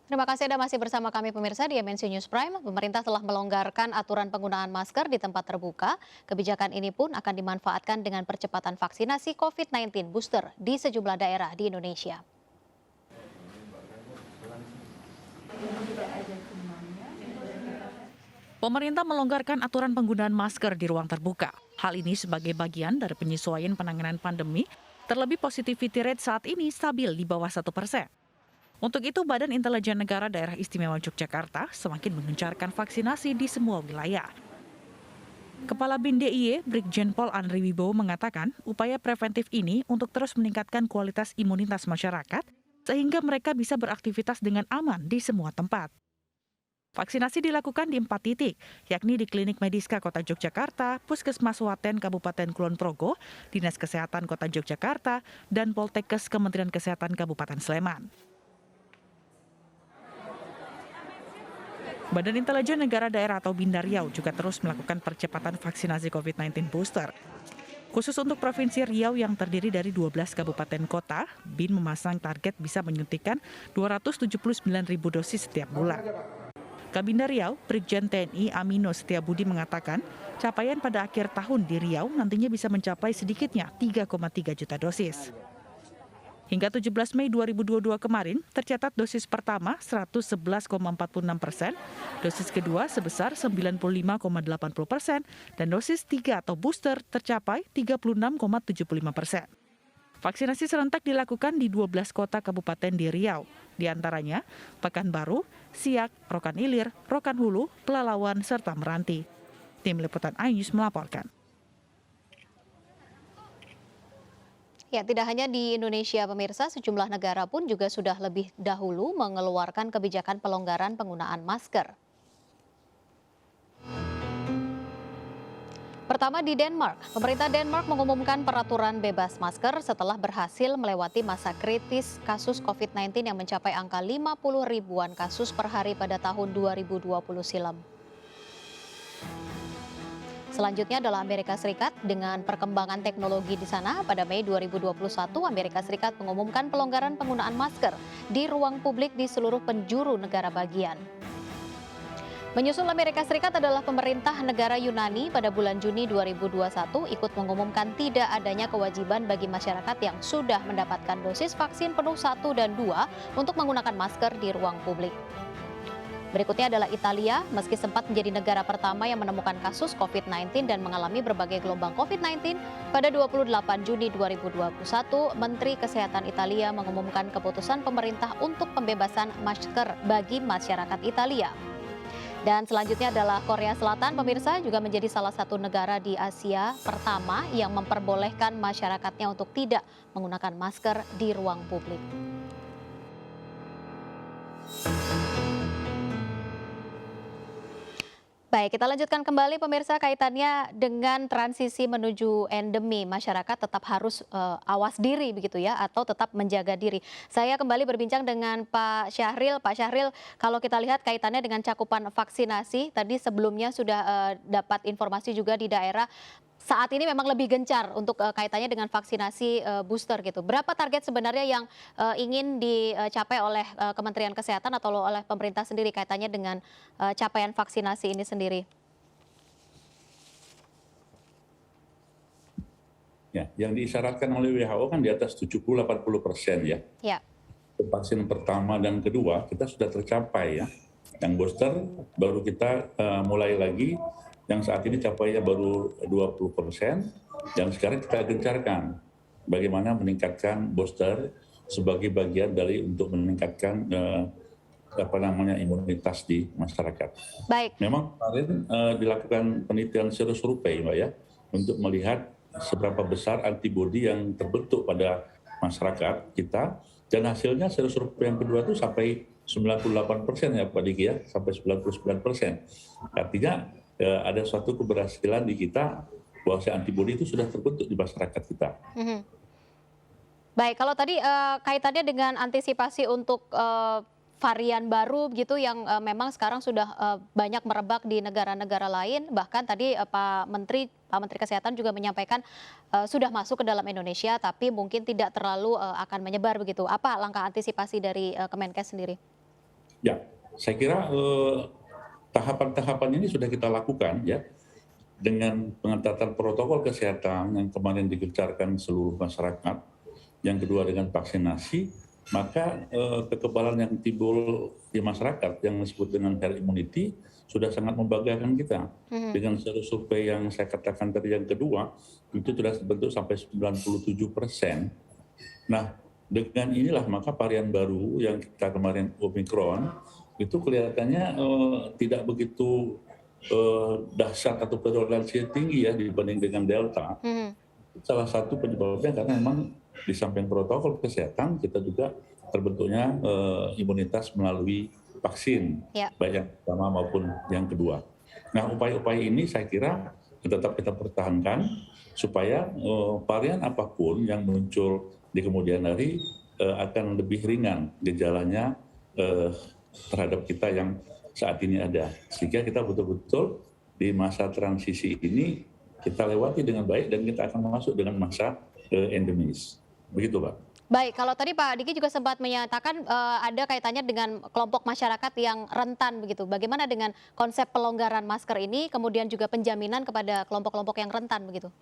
Terima kasih Anda masih bersama kami pemirsa di MNC News Prime. Pemerintah telah melonggarkan aturan penggunaan masker di tempat terbuka. Kebijakan ini pun akan dimanfaatkan dengan percepatan vaksinasi COVID-19 booster di sejumlah daerah di Indonesia. Pemerintah melonggarkan aturan penggunaan masker di ruang terbuka. Hal ini sebagai bagian dari penyesuaian penanganan pandemi, terlebih positivity rate saat ini stabil di bawah 1%. Untuk itu, Badan Intelijen Negara Daerah Istimewa Yogyakarta semakin mengencarkan vaksinasi di semua wilayah. Kepala BIN DIY, Brigjen Pol Andri Wibowo mengatakan upaya preventif ini untuk terus meningkatkan kualitas imunitas masyarakat sehingga mereka bisa beraktivitas dengan aman di semua tempat. Vaksinasi dilakukan di 4 titik, yakni di Klinik Mediska Kota Yogyakarta, Puskesmas Waten Kabupaten Kulon Progo, Dinas Kesehatan Kota Yogyakarta, dan Poltekkes Kementerian Kesehatan Kabupaten Sleman. Badan Intelijen Negara Daerah atau BIN Riau juga terus melakukan percepatan vaksinasi COVID-19 booster. Khusus untuk Provinsi Riau yang terdiri dari 12 kabupaten kota, BIN memasang target bisa menyuntikkan 279.000 dosis setiap bulan. Kabinda Riau, Brigjen TNI Amino Setiabudi mengatakan, capaian pada akhir tahun di Riau nantinya bisa mencapai sedikitnya 3,3 juta dosis. Hingga 17 Mei 2022 kemarin, tercatat dosis pertama 111,46%, dosis kedua sebesar 95,80%, dan dosis 3 atau booster tercapai 36,75%. Vaksinasi serentak dilakukan di 12 kota kabupaten di Riau, di antaranya Pekanbaru, Siak, Rokan Ilir, Rokan Hulu, Pelalawan, serta Meranti. Tim Liputan iNews melaporkan. Ya, tidak hanya di Indonesia pemirsa, sejumlah negara pun juga sudah lebih dahulu mengeluarkan kebijakan pelonggaran penggunaan masker. Pertama di Denmark, pemerintah Denmark mengumumkan peraturan bebas masker setelah berhasil melewati masa kritis kasus COVID-19 yang mencapai angka 50 ribuan kasus per hari pada tahun 2020 silam. Selanjutnya adalah Amerika Serikat. Dengan perkembangan teknologi di sana, pada Mei 2021 Amerika Serikat mengumumkan pelonggaran penggunaan masker di ruang publik di seluruh penjuru negara bagian. Menyusul Amerika Serikat adalah pemerintah negara Yunani pada bulan Juni 2021 ikut mengumumkan tidak adanya kewajiban bagi masyarakat yang sudah mendapatkan dosis vaksin penuh 1 dan 2 untuk menggunakan masker di ruang publik. Berikutnya adalah Italia, meski sempat menjadi negara pertama yang menemukan kasus COVID-19 dan mengalami berbagai gelombang COVID-19, pada 28 Juni 2021, Menteri Kesehatan Italia mengumumkan keputusan pemerintah untuk pembebasan masker bagi masyarakat Italia. Dan selanjutnya adalah Korea Selatan, pemirsa, juga menjadi salah satu negara di Asia pertama yang memperbolehkan masyarakatnya untuk tidak menggunakan masker di ruang publik. Baik, kita lanjutkan kembali pemirsa kaitannya dengan transisi menuju endemi. Masyarakat tetap harus awas diri begitu ya, atau tetap menjaga diri. Saya kembali berbincang dengan Pak Syahril. Pak Syahril, kalau kita lihat kaitannya dengan cakupan vaksinasi, tadi sebelumnya sudah dapat informasi juga di daerah. Saat ini memang lebih gencar untuk kaitannya dengan vaksinasi booster gitu. Berapa target sebenarnya yang ingin dicapai oleh Kementerian Kesehatan atau oleh pemerintah sendiri kaitannya dengan capaian vaksinasi ini sendiri? Ya, yang diisyaratkan oleh WHO kan di atas 70-80% ya. Ya. Vaksin pertama dan kedua kita sudah tercapai ya. Yang booster baru kita mulai lagi, yang saat ini capainya baru 20%, dan sekarang kita gencarkan bagaimana meningkatkan booster sebagai bagian dari untuk meningkatkan imunitas di masyarakat. Baik. Memang kemarin dilakukan penelitian serosurvei, Mbak ya, untuk melihat seberapa besar antibodi yang terbentuk pada masyarakat kita, dan hasilnya serosurvei yang kedua itu sampai 98% ya Pak Diki ya, sampai 99%. Artinya ada suatu keberhasilan di kita bahwa antibodi itu sudah terbentuk di masyarakat kita. Baik, kalau tadi kaitannya dengan antisipasi untuk varian baru gitu yang memang sekarang sudah banyak merebak di negara-negara lain, bahkan tadi Pak Menteri Kesehatan juga menyampaikan sudah masuk ke dalam Indonesia tapi mungkin tidak terlalu akan menyebar begitu. Apa langkah antisipasi dari Kemenkes sendiri? Ya, saya kira tahapan-tahapan ini sudah kita lakukan ya dengan pengetatan protokol kesehatan yang kemarin digencarkan seluruh masyarakat, yang kedua dengan vaksinasi, maka kekebalan yang timbul di masyarakat yang disebut dengan herd immunity sudah sangat membanggakan kita. Dengan survei yang saya katakan tadi yang kedua, itu sudah terbentuk sampai 97%. Nah, dengan inilah maka varian baru yang kita kemarin Omicron, itu kelihatannya tidak begitu dahsyat atau prevalensi tinggi ya dibanding dengan Delta. Salah satu penyebabnya karena memang di samping protokol kesehatan kita juga terbentuknya imunitas melalui vaksin, baik yang pertama maupun yang kedua. Nah, upaya-upaya ini saya kira tetap kita pertahankan supaya varian apapun yang muncul di kemudian hari akan lebih ringan gejalanya terhadap kita yang saat ini ada. Sehingga kita betul-betul di masa transisi ini kita lewati dengan baik dan kita akan masuk dengan masa endemis. Begitu, Pak. Baik, kalau tadi Pak Diki juga sempat menyatakan ada kaitannya dengan kelompok masyarakat yang rentan begitu. Bagaimana dengan konsep pelonggaran masker ini, kemudian juga penjaminan kepada kelompok-kelompok yang rentan begitu?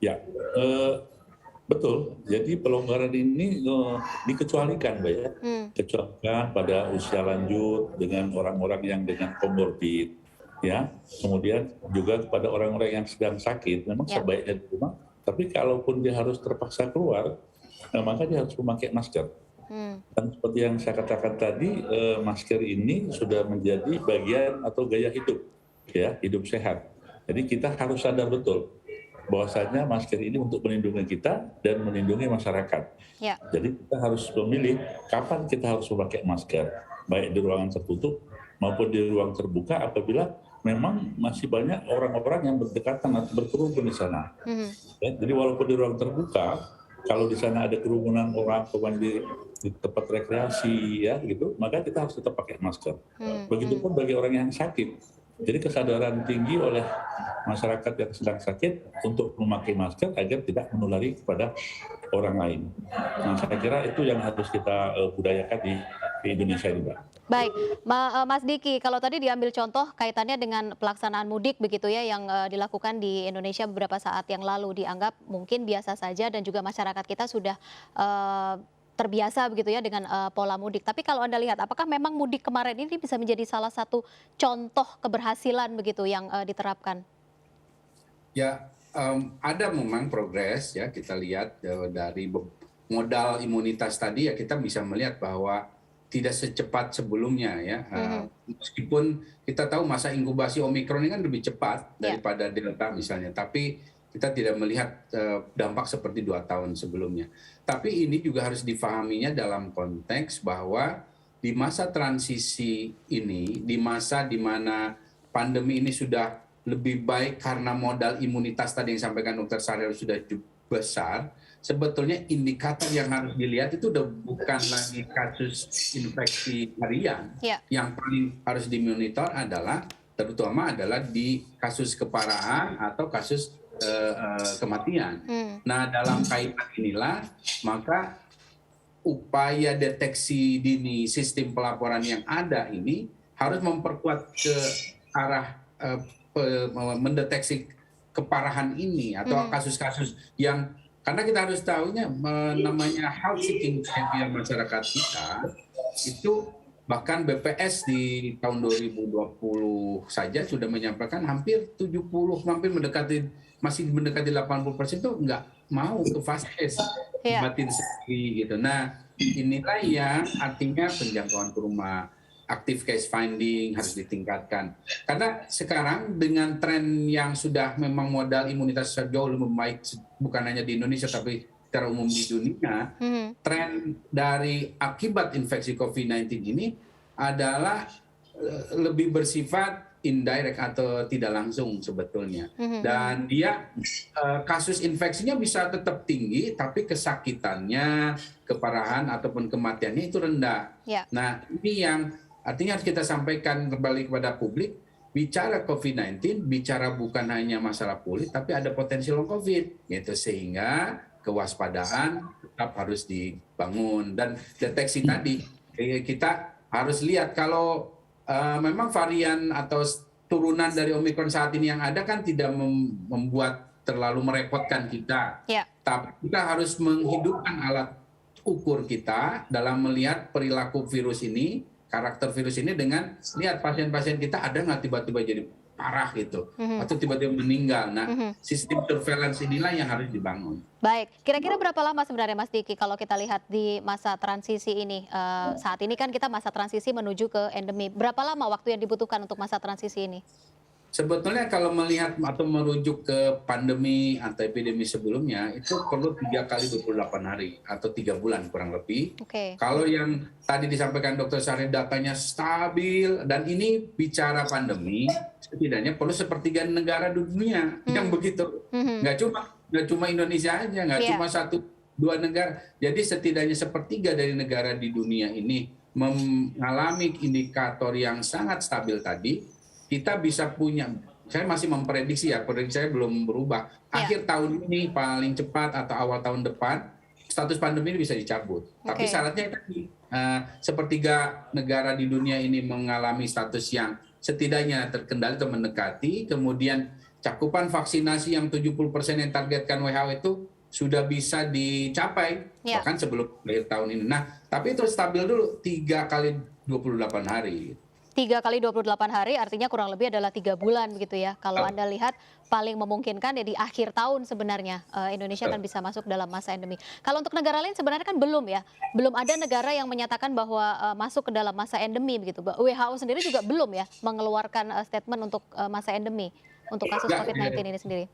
Ya, betul. Jadi pelonggaran ini dikecualikan, Mbak ya. Kecualikan pada usia lanjut dengan orang-orang yang dengan komorbid, ya. Kemudian juga kepada orang-orang yang sedang sakit, memang sebaiknya di rumah. Tapi kalaupun dia harus terpaksa keluar, maka dia harus memakai masker. Dan seperti yang saya katakan tadi, masker ini sudah menjadi bagian atau gaya hidup, ya, hidup sehat. Jadi kita harus sadar betul bahwasanya masker ini untuk melindungi kita dan melindungi masyarakat. Jadi kita harus memilih kapan kita harus memakai masker, baik di ruangan tertutup maupun di ruang terbuka apabila memang masih banyak orang-orang yang berdekatan atau berkerumun di sana. Ya, jadi walaupun di ruang terbuka, kalau di sana ada kerumunan orang, di tempat rekreasi, ya gitu, maka kita harus tetap pakai masker. Begitupun bagi orang yang sakit. Jadi kesadaran tinggi oleh masyarakat yang sedang sakit untuk memakai masker agar tidak menulari kepada orang lain. Nah, saya kira itu yang harus kita budayakan di Indonesia ini, Mbak. Baik, Mas Diki, kalau tadi diambil contoh kaitannya dengan pelaksanaan mudik begitu ya yang dilakukan di Indonesia beberapa saat yang lalu dianggap mungkin biasa saja dan juga masyarakat kita sudah terbiasa begitu ya dengan pola mudik. Tapi kalau Anda lihat, apakah memang mudik kemarin ini bisa menjadi salah satu contoh keberhasilan begitu yang diterapkan? Ya, ada memang progres ya kita lihat dari modal imunitas tadi ya kita bisa melihat bahwa tidak secepat sebelumnya ya. Meskipun kita tahu masa inkubasi Omikron ini kan lebih cepat daripada Delta misalnya, tapi kita tidak melihat dampak seperti 2 tahun sebelumnya. Tapi ini juga harus difahaminya dalam konteks bahwa di masa transisi ini, di masa di mana pandemi ini sudah lebih baik karena modal imunitas tadi yang disampaikan Dr. Syahril sudah besar, sebetulnya indikator yang harus dilihat itu udah bukan lagi kasus infeksi harian. Yang paling harus dimonitor adalah terutama adalah di kasus keparahan atau kasus kematian. Nah, dalam kaitan inilah maka upaya deteksi dini sistem pelaporan yang ada ini harus memperkuat ke arah mendeteksi keparahan ini atau kasus-kasus yang karena kita harus tahunya namanya health seeking behavior masyarakat kita itu bahkan BPS di tahun 2020 saja sudah menyampaikan hampir 70 masih mendekati 80% itu nggak mau ke vaskes batin sendiri gitu. Nah, inilah yang artinya penjangkauan ke rumah, active case finding harus ditingkatkan. Karena sekarang dengan tren yang sudah memang modal imunitas jauh lebih baik bukan hanya di Indonesia tapi secara umum di dunia, tren dari akibat infeksi COVID-19 ini adalah lebih bersifat indirect atau tidak langsung sebetulnya. Dan dia kasus infeksinya bisa tetap tinggi tapi kesakitannya, keparahan ataupun kematiannya itu rendah. Nah, ini yang artinya harus kita sampaikan kembali kepada publik, bicara COVID-19, bicara bukan hanya masalah kulit, tapi ada potensi long COVID, gitu. Sehingga kewaspadaan tetap harus dibangun. Dan deteksi tadi, kita harus lihat kalau memang varian atau turunan dari Omikron saat ini yang ada kan tidak membuat terlalu merepotkan kita. Ya. Tapi kita harus menghidupkan alat ukur kita dalam melihat perilaku virus ini, karakter virus ini dengan lihat pasien-pasien kita ada nggak tiba-tiba jadi parah gitu, atau tiba-tiba meninggal. Nah, sistem surveillance inilah yang harus dibangun. Baik, kira-kira berapa lama sebenarnya Mas Diki kalau kita lihat di masa transisi ini? Saat ini kan kita masa transisi menuju ke endemi. Berapa lama waktu yang dibutuhkan untuk masa transisi ini? Sebetulnya kalau melihat atau merujuk ke pandemi atau epidemi sebelumnya, itu perlu 3 kali 28 hari atau 3 bulan kurang lebih. Oke. Kalau yang tadi disampaikan Dr. Syarif datanya stabil, dan ini bicara pandemi, setidaknya perlu sepertiga negara dunia yang begitu. Nggak cuma Indonesia aja, nggak cuma 1-2 negara. Jadi setidaknya sepertiga dari negara di dunia ini mengalami indikator yang sangat stabil tadi. Kita bisa punya, saya masih memprediksi ya, prediksi saya belum berubah. Akhir tahun ini paling cepat atau awal tahun depan, status pandemi ini bisa dicabut. Tapi syaratnya tadi, sepertiga negara di dunia ini mengalami status yang setidaknya terkendali atau mendekati, kemudian cakupan vaksinasi yang 70% yang targetkan WHO itu sudah bisa dicapai, bahkan sebelum akhir tahun ini. Nah, tapi itu stabil dulu 3 kali 28 hari. 3 kali 28 hari artinya kurang lebih adalah 3 bulan begitu ya. Kalau Anda lihat paling memungkinkan ya di akhir tahun sebenarnya Indonesia akan bisa masuk dalam masa endemi. Kalau untuk negara lain sebenarnya kan belum ya. Belum ada negara yang menyatakan bahwa masuk ke dalam masa endemi begitu. WHO sendiri juga belum ya mengeluarkan statement untuk masa endemi untuk kasus COVID-19 ini sendiri.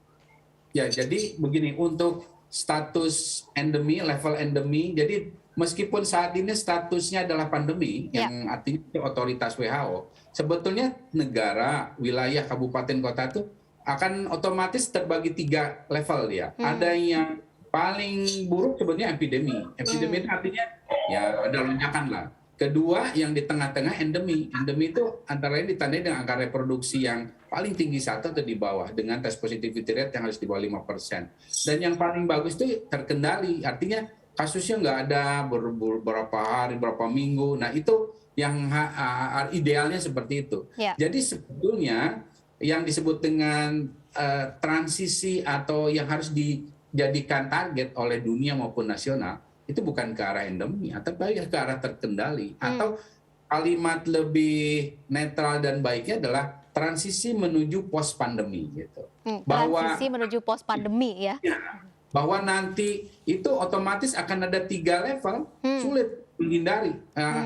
Ya, jadi begini, untuk status endemi, level endemi, jadi meskipun saat ini statusnya adalah pandemi, yang artinya itu otoritas WHO, sebetulnya negara, wilayah, kabupaten, kota itu akan otomatis terbagi 3 level dia. Ada yang paling buruk sebetulnya epidemi. Epidemi itu artinya ya ada lonjakan lah. Kedua, yang di tengah-tengah endemi. Endemi itu antara lain ditandai dengan angka reproduksi yang paling tinggi 1 atau di bawah, dengan test positivity rate yang harus di bawah 5%. Dan yang paling bagus itu terkendali, artinya kasusnya nggak ada beberapa hari, beberapa minggu. Nah, itu yang idealnya seperti itu. Jadi sebetulnya yang disebut dengan transisi atau yang harus dijadikan target oleh dunia maupun nasional, itu bukan ke arah endemi, atau ke arah terkendali. Atau kalimat lebih netral dan baiknya adalah transisi menuju post pandemi gitu. Transisi menuju post pandemi ya. Bahwa nanti itu otomatis akan ada 3 level, sulit menghindari.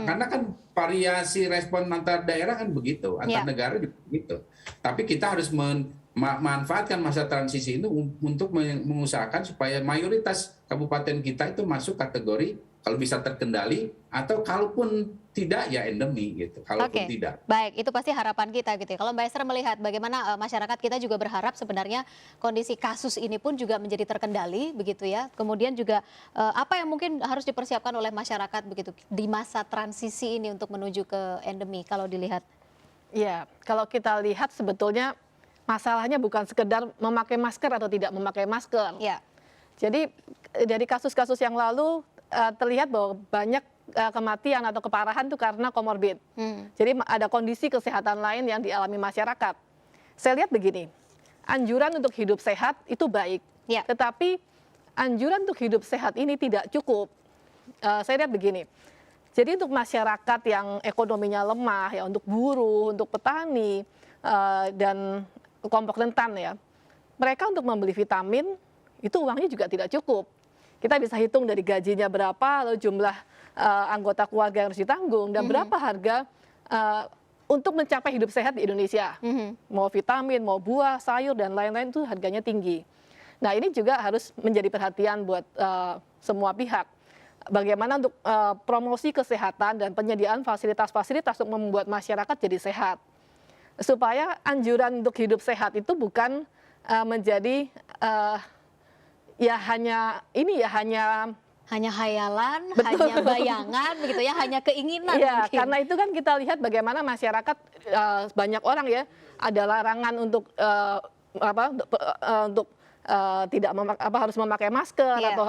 Karena kan variasi respon antar daerah kan begitu, antar negara juga begitu. Tapi kita harus memanfaatkan masa transisi itu untuk mengusahakan supaya mayoritas kabupaten kita itu masuk kategori kalau bisa terkendali, atau kalaupun tidak ya endemi gitu. Kalaupun tidak. Baik, itu pasti harapan kita gitu. Kalau Mbak Esther melihat bagaimana masyarakat kita juga berharap sebenarnya kondisi kasus ini pun juga menjadi terkendali begitu ya. Kemudian juga apa yang mungkin harus dipersiapkan oleh masyarakat begitu di masa transisi ini untuk menuju ke endemi kalau dilihat? Ya, kalau kita lihat sebetulnya masalahnya bukan sekedar memakai masker atau tidak memakai masker. Ya. Jadi dari kasus-kasus yang lalu terlihat bahwa banyak kematian atau keparahan itu karena komorbid. Jadi ada kondisi kesehatan lain yang dialami masyarakat. Saya lihat begini, anjuran untuk hidup sehat itu baik, tetapi anjuran untuk hidup sehat ini tidak cukup. Saya lihat begini, jadi untuk masyarakat yang ekonominya lemah, ya untuk buruh, untuk petani, dan kelompok rentan ya, mereka untuk membeli vitamin itu uangnya juga tidak cukup. Kita bisa hitung dari gajinya berapa, lalu jumlah anggota keluarga yang harus ditanggung, dan berapa harga untuk mencapai hidup sehat di Indonesia. Mau vitamin, mau buah, sayur, dan lain-lain itu harganya tinggi. Nah, ini juga harus menjadi perhatian buat semua pihak. Bagaimana untuk promosi kesehatan dan penyediaan fasilitas-fasilitas untuk membuat masyarakat jadi sehat. Supaya anjuran untuk hidup sehat itu bukan menjadi hanya hayalan, hanya bayangan begitu ya, hanya keinginan. Ya, karena itu kan kita lihat bagaimana masyarakat banyak orang ya ada larangan untuk harus memakai masker Iya. atau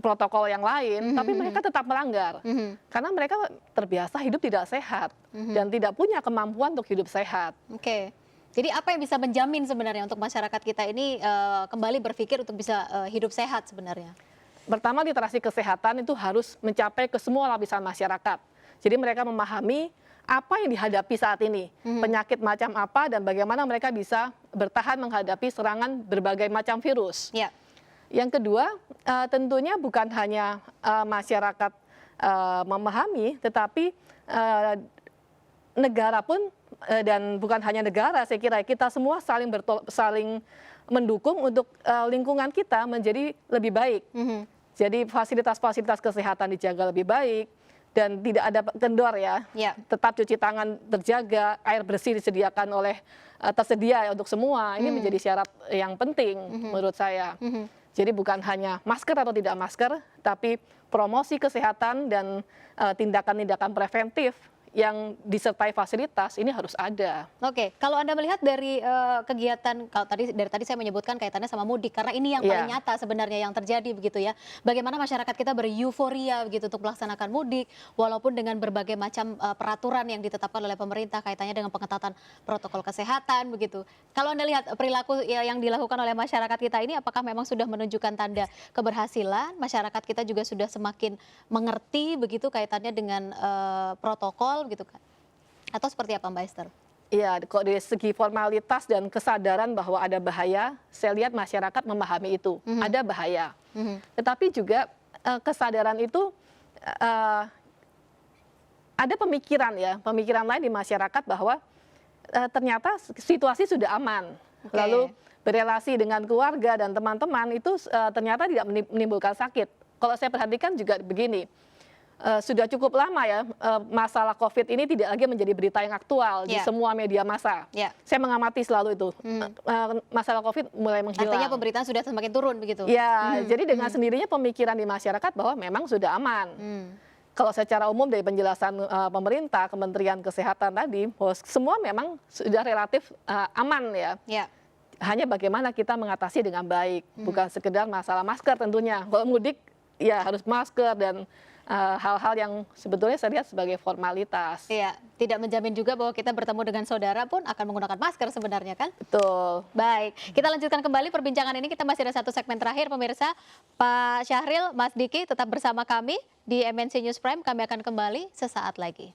protokol yang lain, tapi mereka tetap melanggar karena mereka terbiasa hidup tidak sehat dan tidak punya kemampuan untuk hidup sehat. Oke. Jadi apa yang bisa menjamin sebenarnya untuk masyarakat kita ini kembali berpikir untuk bisa hidup sehat sebenarnya? Pertama, literasi kesehatan itu harus mencapai ke semua lapisan masyarakat. Jadi mereka memahami apa yang dihadapi saat ini, penyakit macam apa dan bagaimana mereka bisa bertahan menghadapi serangan berbagai macam virus. Ya. Yang kedua, tentunya bukan hanya masyarakat memahami, tetapi negara pun dan bukan hanya negara, saya kira kita semua saling mendukung untuk lingkungan kita menjadi lebih baik. Jadi fasilitas-fasilitas kesehatan dijaga lebih baik. Dan tidak ada kendor ya, tetap cuci tangan terjaga, air bersih disediakan tersedia untuk semua. Ini menjadi syarat yang penting menurut saya. Jadi bukan hanya masker atau tidak masker, tapi promosi kesehatan dan tindakan-tindakan preventif yang disertai fasilitas ini harus ada. Oke, kalau Anda melihat dari kegiatan, kalau dari tadi saya menyebutkan kaitannya sama mudik, karena ini yang paling nyata sebenarnya yang terjadi begitu ya. Bagaimana masyarakat kita beryuforia begitu untuk melaksanakan mudik, walaupun dengan berbagai macam peraturan yang ditetapkan oleh pemerintah kaitannya dengan pengetatan protokol kesehatan begitu. Kalau Anda lihat perilaku yang dilakukan oleh masyarakat kita ini, apakah memang sudah menunjukkan tanda keberhasilan? Masyarakat kita juga sudah semakin mengerti begitu kaitannya dengan protokol gitu kan, atau seperti apa Mbak Esther? Iya, kok dari segi formalitas dan kesadaran bahwa ada bahaya, saya lihat masyarakat memahami itu, ada bahaya. Tetapi juga kesadaran itu ada pemikiran lain di masyarakat bahwa ternyata situasi sudah aman. Lalu berelasi dengan keluarga dan teman-teman itu ternyata tidak menimbulkan sakit. Kalau saya perhatikan juga begini. Sudah cukup lama ya masalah COVID ini tidak lagi menjadi berita yang aktual di semua media massa. Saya mengamati selalu itu. Masalah COVID mulai menghilang. Artinya pemberitaan sudah semakin turun begitu? Ya, jadi dengan sendirinya pemikiran di masyarakat bahwa memang sudah aman. Kalau secara umum dari penjelasan pemerintah, Kementerian Kesehatan tadi, bahwa semua memang sudah relatif aman ya. Hanya bagaimana kita mengatasi dengan baik, bukan sekedar masalah masker tentunya. Kalau mudik ya harus masker dan hal-hal yang sebetulnya saya lihat sebagai formalitas. Iya, tidak menjamin juga bahwa kita bertemu dengan saudara pun akan menggunakan masker sebenarnya kan? Betul. Baik, kita lanjutkan kembali perbincangan ini. Kita masih ada satu segmen terakhir pemirsa. Pak Syahril, Mas Diki tetap bersama kami di MNC News Prime. Kami akan kembali sesaat lagi.